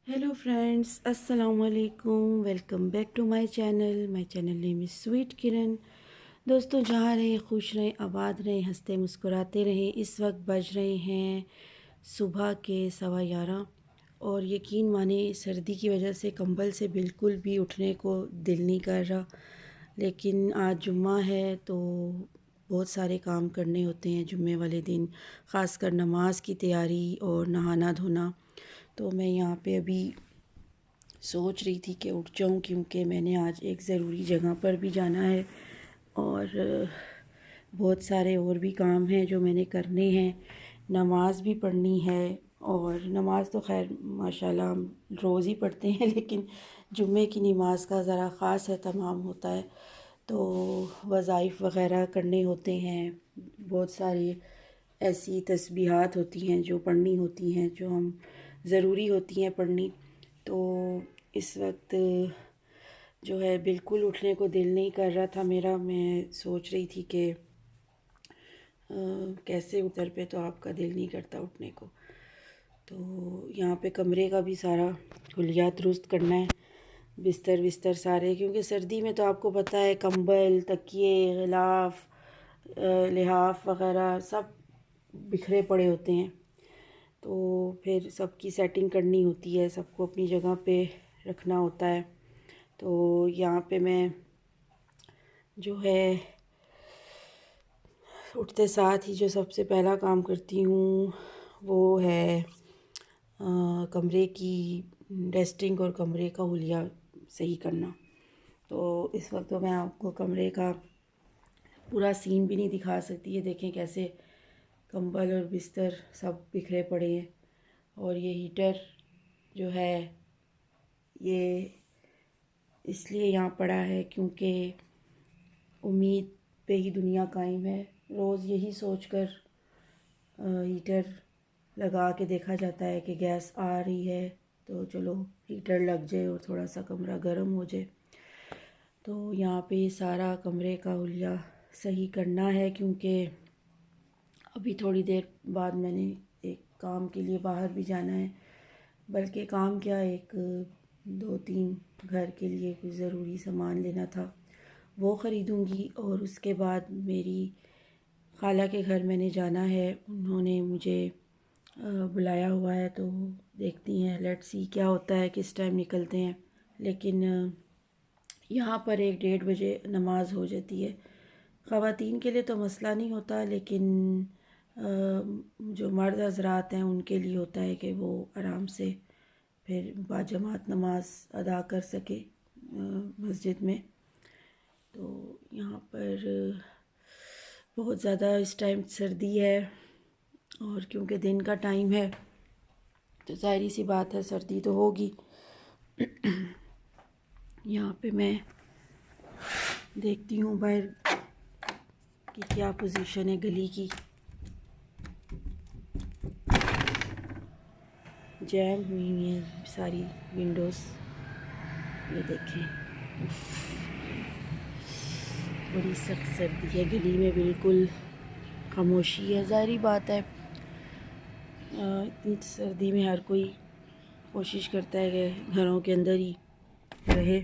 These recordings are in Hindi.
हेलो फ्रेंड्स, अस्सलाम वालेकुम। Welcome back to my channel name is sweet Kiran. दोस्तों, जहाँ रहें खुश रहें, आबाद रहें, हंसते मुस्कुराते रहें। इस वक्त बज रहे हैं सुबह के 11:15 और यकीन माने सर्दी की वजह से कंबल से बिल्कुल भी उठने को दिल नहीं कर रहा। लेकिन आज जुम्मा है तो बहुत सारे काम करने होते हैं जुम्मे वाले दिन, ख़ासकर नमाज की तैयारी और नहाना धोना। तो मैं यहाँ पे अभी सोच रही थी कि उठ जाऊँ, क्योंकि मैंने आज एक ज़रूरी जगह पर भी जाना है और बहुत सारे और भी काम हैं जो मैंने करने हैं। नमाज भी पढ़नी है और नमाज तो खैर माशाल्लाह हम रोज़ ही पढ़ते हैं, लेकिन जुम्मे की नमाज का ज़रा ख़ास एहतमाम होता है। तो वज़ाइफ वग़ैरह करने होते हैं, बहुत सारी ऐसी तस्बीहात होती हैं जो पढ़नी होती हैं, जो हम ज़रूरी होती हैं पढ़नी। तो इस वक्त जो है बिल्कुल उठने को दिल नहीं कर रहा था मेरा। मैं सोच रही थी कि कैसे उधर पे तो आपका दिल नहीं करता उठने को। तो यहाँ पे कमरे का भी सारा हुलिया दुरुस्त करना है, बिस्तर विस्तर सारे, क्योंकि सर्दी में तो आपको पता है कंबल, तकिए, गिलाफ, लिहाफ वग़ैरह सब बिखरे पड़े होते हैं। तो फिर सबकी सेटिंग करनी होती है, सबको अपनी जगह पे रखना होता है। तो यहाँ पे मैं जो है उठते साथ ही जो सबसे पहला काम करती हूँ वो है कमरे की डस्टिंग और कमरे का हुलिया सही करना। तो इस वक्त तो मैं आपको कमरे का पूरा सीन भी नहीं दिखा सकती। ये देखें कैसे कंबल और बिस्तर सब बिखरे पड़े हैं। और ये हीटर जो है ये इसलिए यहाँ पड़ा है क्योंकि उम्मीद पे ही दुनिया कायम है। रोज़ यही सोचकर हीटर लगा के देखा जाता है कि गैस आ रही है तो चलो हीटर लग जाए और थोड़ा सा कमरा गर्म हो जाए। तो यहाँ पे सारा कमरे का हुलिया सही करना है, क्योंकि अभी थोड़ी देर बाद मैंने एक काम के लिए बाहर भी जाना है। बल्कि काम क्या, एक दो तीन घर के लिए कुछ ज़रूरी सामान लेना था, वो ख़रीदूँगी। और उसके बाद मेरी खाला के घर मैंने जाना है, उन्होंने मुझे बुलाया हुआ है। तो देखती हैं, लेट्स सी क्या होता है, किस टाइम निकलते हैं। लेकिन यहाँ पर 1-1:30 बजे नमाज हो जाती है। ख़वातीन के लिए तो मसला नहीं होता, लेकिन जो मर्द हजरात हैं उनके लिए होता है कि वो आराम से फिर बाजमात नमाज अदा कर सके मस्जिद में। तो यहाँ पर बहुत ज़्यादा इस टाइम सर्दी है और क्योंकि दिन का टाइम है तो ज़ाहिर सी बात है सर्दी तो होगी। यहाँ पे मैं देखती हूँ बाहर कि क्या पोजीशन है गली की। जैम हुई हुई हैं सारी विंडोज़, ये देखें। बड़ी सख्त सर्दी है, गली में बिल्कुल खामोशी है। ज़ाहिर बात है इतनी सर्दी में हर कोई कोशिश करता है कि घरों के अंदर ही रहे।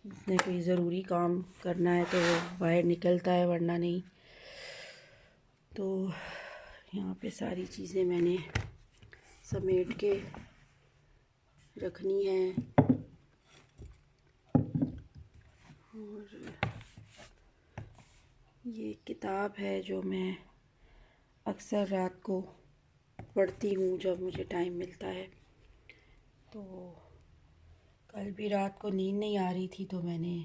उसने कोई ज़रूरी काम करना है तो वो बाहर निकलता है, वरना नहीं। तो यहाँ पे सारी चीज़ें मैंने समेट के रखनी है। और ये किताब है जो मैं अक्सर रात को पढ़ती हूँ जब मुझे टाइम मिलता है। तो कल भी रात को नींद नहीं आ रही थी तो मैंने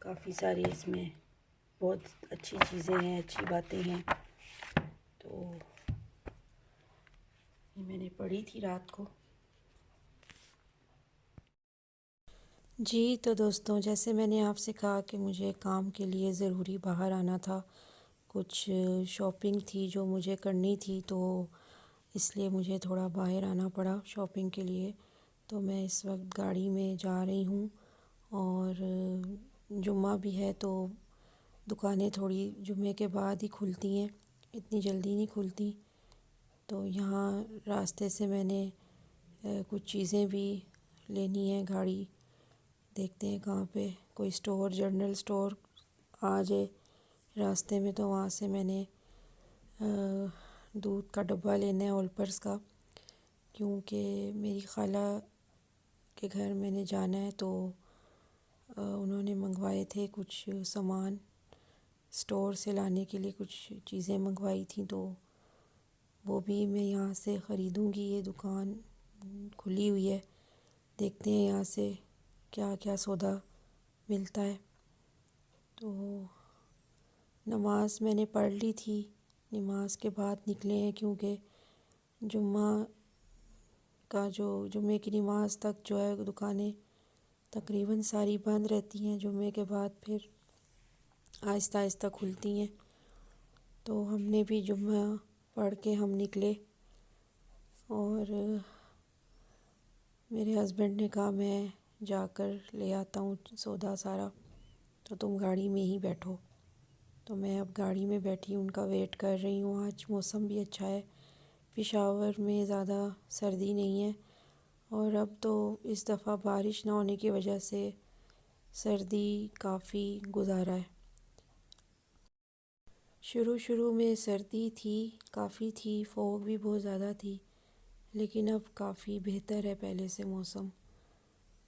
काफ़ी सारी इसमें बहुत अच्छी चीज़ें हैं, अच्छी बातें हैं, तो ये मैंने पढ़ी थी रात को। जी तो दोस्तों, जैसे मैंने आपसे कहा कि मुझे काम के लिए ज़रूरी बाहर आना था, कुछ शॉपिंग थी जो मुझे करनी थी, तो इसलिए मुझे थोड़ा बाहर आना पड़ा शॉपिंग के लिए। तो मैं इस वक्त गाड़ी में जा रही हूँ और जुम्मा भी है तो दुकानें थोड़ी जुम्मे के बाद ही खुलती हैं, इतनी जल्दी नहीं खुलती। तो यहाँ रास्ते से मैंने कुछ चीज़ें भी लेनी है। गाड़ी देखते हैं कहाँ पे कोई स्टोर, जनरल स्टोर आ जाए रास्ते में, तो वहाँ से मैंने दूध का डब्बा लेना है ओलपर्स का, क्योंकि मेरी खाला के घर मैंने जाना है। तो उन्होंने मंगवाए थे कुछ सामान स्टोर से लाने के लिए, कुछ चीज़ें मंगवाई थी, तो वो भी मैं यहाँ से ख़रीदूँगी। ये दुकान खुली हुई है, देखते हैं यहाँ से क्या क्या सौदा मिलता है। तो नमाज़ मैंने पढ़ ली थी, नमाज के बाद निकले हैं, क्योंकि जुम्मा का जो जुम्मे की नमाज़ तक जो है दुकानें तकरीबन सारी बंद रहती हैं। जुम्मे के बाद फिर आहिस्ता आहिस्ता खुलती हैं। तो हमने भी जुम्मा पढ़ के हम निकले, और मेरे हस्बैंड ने कहा मैं जाकर ले आता हूँ सौदा सारा, तो तुम गाड़ी में ही बैठो। तो मैं अब गाड़ी में बैठी उनका वेट कर रही हूँ। आज मौसम भी अच्छा है, पेशावर में ज़्यादा सर्दी नहीं है, और अब तो इस दफ़ा बारिश ना होने की वजह से सर्दी काफ़ी गुज़ारा है। शुरू में सर्दी थी, काफ़ी थी, फॉग भी बहुत ज़्यादा थी, लेकिन अब काफ़ी बेहतर है पहले से मौसम।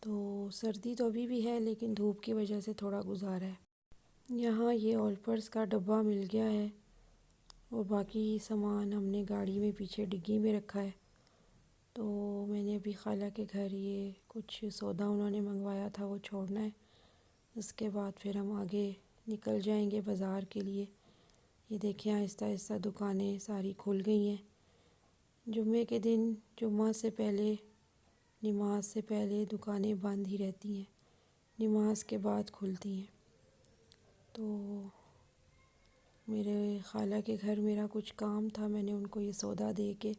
तो सर्दी तो अभी भी है, लेकिन धूप की वजह से थोड़ा गुज़ारा है। यहाँ ये ओलपर्स का डब्बा मिल गया है, और बाकी सामान हमने गाड़ी में पीछे डिग्गी में रखा है। तो मैंने अभी खाला के घर ये कुछ सौदा उन्होंने मंगवाया था वो छोड़ना है, उसके बाद फिर हम आगे निकल जाएंगे बाज़ार के लिए। ये देखें आहिस्ता आहिस्ता दुकानें सारी खुल गई हैं। जुम्मे के दिन, जुम्मा से पहले, नमाज से पहले दुकानें बंद ही रहती हैं, नमाज के बाद खुलती हैं। तो मेरे खाला के घर मेरा कुछ काम था, मैंने उनको ये सौदा दे के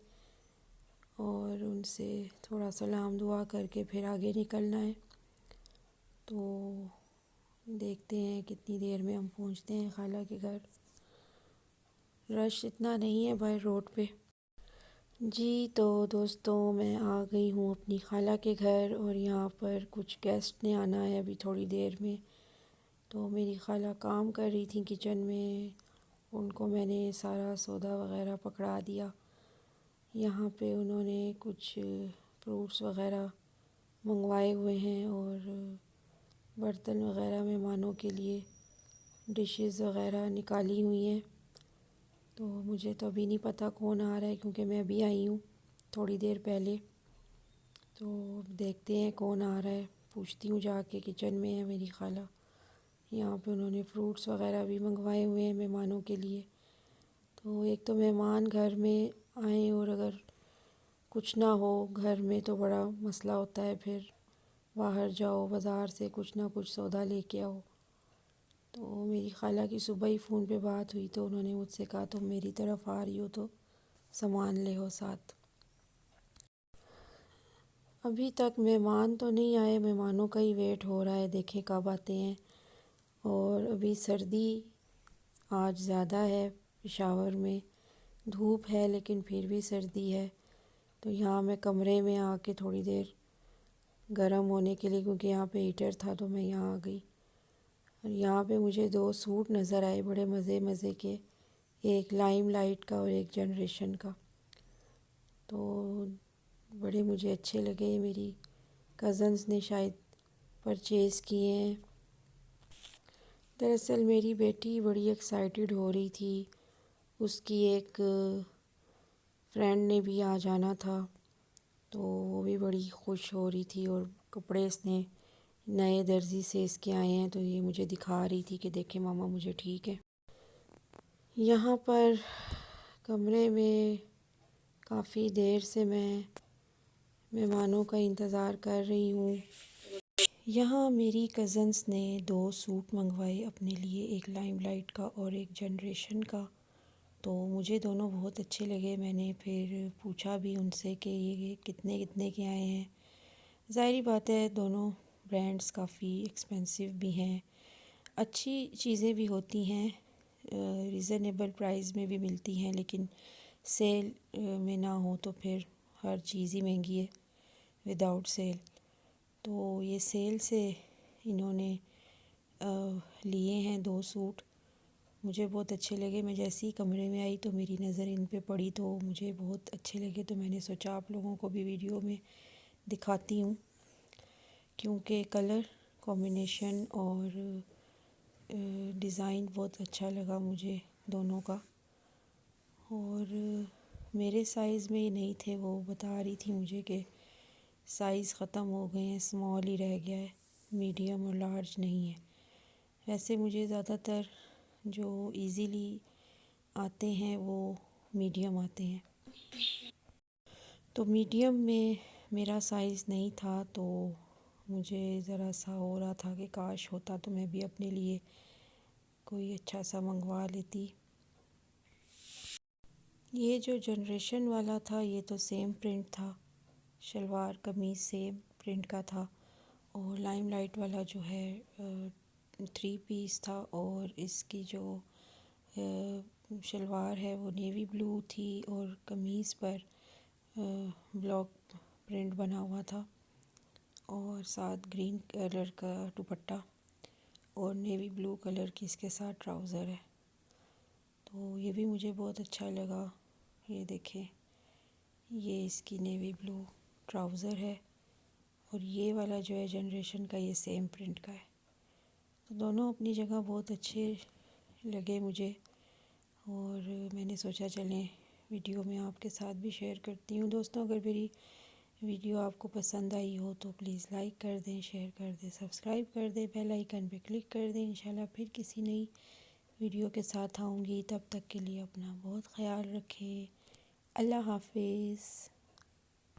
और उनसे थोड़ा सलाम दुआ करके फिर आगे निकलना है। तो देखते हैं कितनी देर में हम पहुंचते हैं खाला के घर। रश इतना नहीं है बाहर रोड पे। जी तो दोस्तों, मैं आ गई हूँ अपनी खाला के घर, और यहाँ पर कुछ गेस्ट ने आना है अभी थोड़ी देर में। तो मेरी खाला काम कर रही थी किचन में, उनको मैंने सारा सौदा वगैरह पकड़ा दिया। यहाँ पे उन्होंने कुछ फ्रूट्स वगैरह मंगवाए हुए हैं, और बर्तन वगैरह मेहमानों के लिए डिशेस वगैरह निकाली हुई हैं। तो मुझे तो अभी नहीं पता कौन आ रहा है, क्योंकि मैं अभी आई हूँ थोड़ी देर पहले। तो देखते हैं कौन आ रहा है, पूछती हूँ जाके। किचन में है मेरी खाला, यहाँ पे उन्होंने फ्रूट्स वगैरह भी मंगवाए हुए हैं मेहमानों के लिए। तो एक तो मेहमान घर में आए और अगर कुछ ना हो घर में तो बड़ा मसला होता है, फिर बाहर जाओ बाज़ार से कुछ ना कुछ सौदा लेके आओ। तो मेरी खाला की सुबह ही फ़ोन पे बात हुई, तो उन्होंने मुझसे कहा तुम मेरी तरफ आ रही हो तो सामान ले हो साथ। अभी तक मेहमान तो नहीं आए, मेहमानों का ही वेट हो रहा है, देखें कब आते हैं। और अभी सर्दी आज ज़्यादा है पेशावर में, धूप है लेकिन फिर भी सर्दी है। तो यहाँ मैं कमरे में आके थोड़ी देर गर्म होने के लिए, क्योंकि यहाँ पे हीटर था, तो मैं यहाँ आ गई। और यहाँ पे मुझे दो सूट नज़र आए बड़े मज़े मज़े के, एक लाइम लाइट का और एक जनरेशन का। तो बड़े मुझे अच्छे लगे, मेरी कज़न्स ने शायद परचेज़ किए हैं। दरअसल मेरी बेटी बड़ी एक्साइटेड हो रही थी, उसकी एक फ्रेंड ने भी आ जाना था, तो वो भी बड़ी खुश हो रही थी। और कपड़े इसने नए दर्जी से इसके आए हैं, तो ये मुझे दिखा रही थी कि देखें मामा मुझे ठीक है। यहाँ पर कमरे में काफ़ी देर से मैं मेहमानों का इंतज़ार कर रही हूँ। यहाँ मेरी कज़न्स ने दो सूट मंगवाए अपने लिए, एक लाइम लाइट का और एक जनरेशन का। तो मुझे दोनों बहुत अच्छे लगे। मैंने फिर पूछा भी उनसे कि ये कितने कितने के आए हैं। ज़ाहिरी बात है दोनों ब्रांड्स काफ़ी एक्सपेंसिव भी हैं, अच्छी चीज़ें भी होती हैं, रीज़नेबल प्राइस में भी मिलती हैं, लेकिन सेल में ना हो तो फिर हर चीज़ ही महंगी है। Without sale. तो ये सेल से इन्होंने लिए हैं 2 सूट, मुझे बहुत अच्छे लगे। मैं जैसे ही कमरे में आई तो मेरी नज़र इन पे पड़ी तो मुझे बहुत अच्छे लगे, तो मैंने सोचा आप लोगों को भी वीडियो में दिखाती हूँ, क्योंकि कलर कॉम्बिनेशन और डिज़ाइन बहुत अच्छा लगा मुझे दोनों का। और मेरे साइज़ में ही नहीं थे, वो बता रही थी मुझे कि साइज़ ख़त्म हो गए हैं, स्मॉल ही रह गया है, मीडियम और लार्ज नहीं है। वैसे मुझे ज़्यादातर जो इजीली आते हैं वो मीडियम आते हैं, तो मीडियम में मेरा साइज़ नहीं था, तो मुझे ज़रा सा हो रहा था कि काश होता तो मैं भी अपने लिए कोई अच्छा सा मंगवा लेती। ये जो जनरेशन वाला था ये तो सेम प्रिंट था, शलवार कमीज़ सेम प्रिंट का था, और लाइमलाइट वाला जो है 3 पीस था, और इसकी जो शलवार है वो नेवी ब्लू थी और कमीज़ पर ब्लॉक प्रिंट बना हुआ था, और साथ ग्रीन कलर का दुपट्टा और नेवी ब्लू कलर की इसके साथ ट्राउज़र है। तो ये भी मुझे बहुत अच्छा लगा। ये देखें, ये इसकी नेवी ब्लू ट्राउज़र है, और ये वाला जो है जनरेशन का ये सेम प्रिंट का है। तो दोनों अपनी जगह बहुत अच्छे लगे मुझे, और मैंने सोचा चलें वीडियो में आपके साथ भी शेयर करती हूँ। दोस्तों, अगर मेरी वीडियो आपको पसंद आई हो तो प्लीज़ लाइक कर दें, शेयर कर दें, सब्सक्राइब कर दें, बेल आइकन पे क्लिक कर दें। इंशाल्लाह फिर किसी नई वीडियो के साथ आऊँगी। तब तक के लिए अपना बहुत ख्याल रखें। अल्लाह हाफिज़।